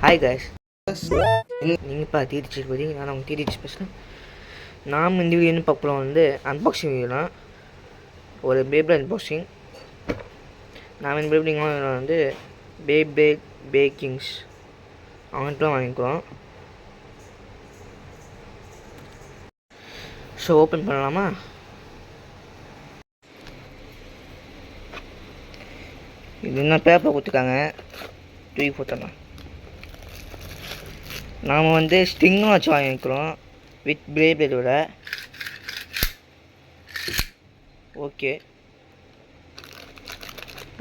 Hi guys, நீங்கள் இப்போ டிடிச்சி போகிறீங்க. நான் உங்கள் டிடிச்சி பேசுகிறேன். நாம் இந்த வீடியோ என்ன பார்க்கலாம் வந்து அன்பாக்சிங் வீடியோ தான். ஒரு பேபிள் அன்பாக்சிங். நாம் இந்த பேபிள் வந்து பேக்கிங்ஸ் அவங்கள்ட்ட வாங்கிக்கிறோம். ஸோ ஓப்பன் பண்ணலாமா? இது என்ன பேப்பர் கொடுத்துருக்காங்க, தூக்கி போட்டலாம். நாம் வந்து ஸ்ட்ரிங்கும் வச்சு வாங்கிக்கிறோம் வித் பிரேப்ளேட்டோட. ஓகே,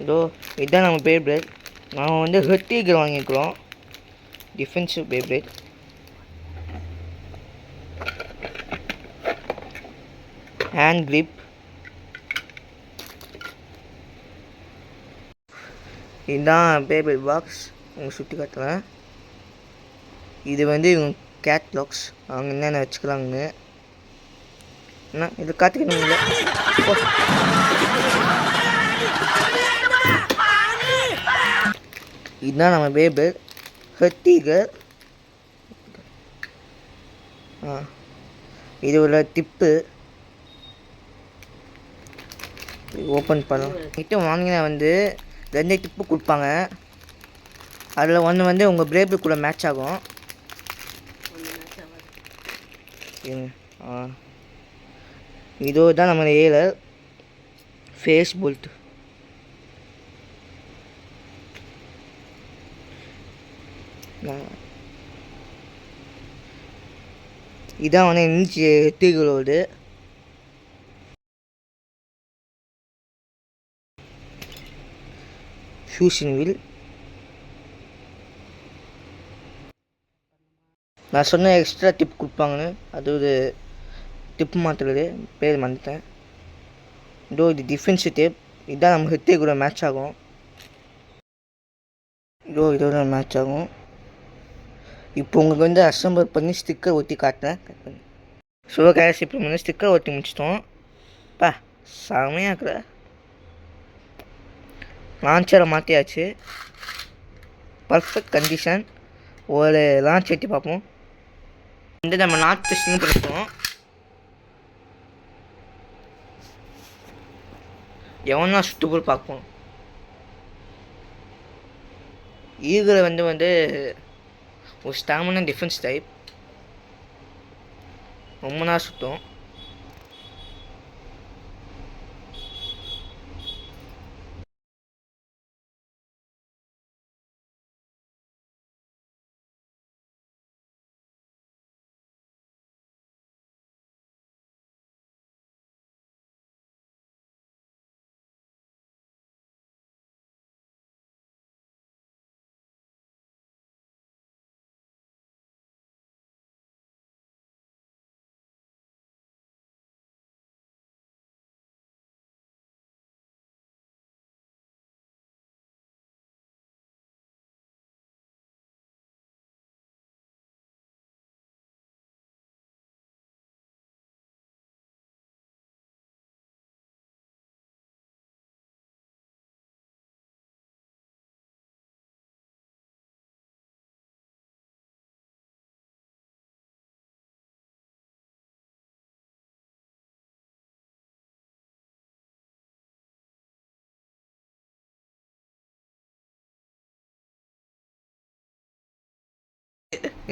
இதோ இதுதான் நம்ம பேப்ளேட். நாம் வந்து ஹெர்டிகர் வாங்கிக்கிறோம், டிஃபென்சிவ் பேப்ளேட். Hand grip. இதுதான் பேப்ளேட் பாக்ஸ். உங்கள் சுற்றி காட்டுறேன். இது வந்து இவங்க கேட்லாக்ஸ், அவங்க என்னென்ன வச்சுக்கிறாங்க. என்ன இது காத்துக்கணும் இல்லை. இதுதான் நம்ம பேபிள் ஹெர்டிகர். இது உள்ள டிப்பு ஓப்பன் பண்ணலாம். கிட்ட வாங்கினா வந்து 2 டிப்பு கொடுப்பாங்க. அதில் ஒன்று வந்து உங்கள் பிரேபிள்குள்ளே மேட்ச் ஆகும். இதோ தான் நம்ம ஏழர் ஃபேஸ் போல்ட். இதான் வந்து இன்ச்சு தீகளோடு. Fusion wheel. நான் சொன்ன எக்ஸ்ட்ரா டிப் கொடுப்பாங்கன்னு, அது ஒரு டிப் மாற்றுறது பேர் மறந்துட்டேன். இதோ இது டிஃபென்ஸு டேப். இதுதான் நம்ம ஹெட்டே கூட மேட்ச் ஆகும். இதோட மேட்ச் ஆகும். இப்போ உங்களுக்கு வந்து அசம்பிள் பண்ணி ஸ்டிக்கர் ஒட்டி காட்டுறேன். கட் பண்ணி ஸோ கேஸ் இப்போ வந்து ஸ்டிக்கர் ஒட்டி முடிச்சிட்டோம். பா செமையாக இருக்கிற லான்ச்சரை மாற்றியாச்சு. Perfect condition. ஒரு லான்ச் வெட்டி பார்ப்போம். வந்து நம்ம நாட் டெஸ்டிங் பண்ணிப்போம். எவனா சுட்டுபோல் பார்ப்போம். ஈகில் வந்து ஒரு ஸ்டாமினா டிஃபென்ஸ் டைப். ரொம்ப நாள் சுட்டும்.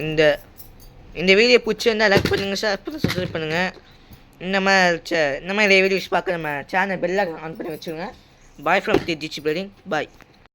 இந்த இந்த வீடியோ பிடிச்சிருந்தால் லைக் பண்ணுங்கள், ஷேர் பண்ணி சப்ஸ்கிரைப் பண்ணுங்கள். இந்த மாதிரி வீடியோஸ் பார்க்க நம்ம சேனல் பெல்லை ஆன் பண்ணி வச்சுருங்க. பாய் ஃப்ரம் டிடிச்சி பில்டிங். பாய்.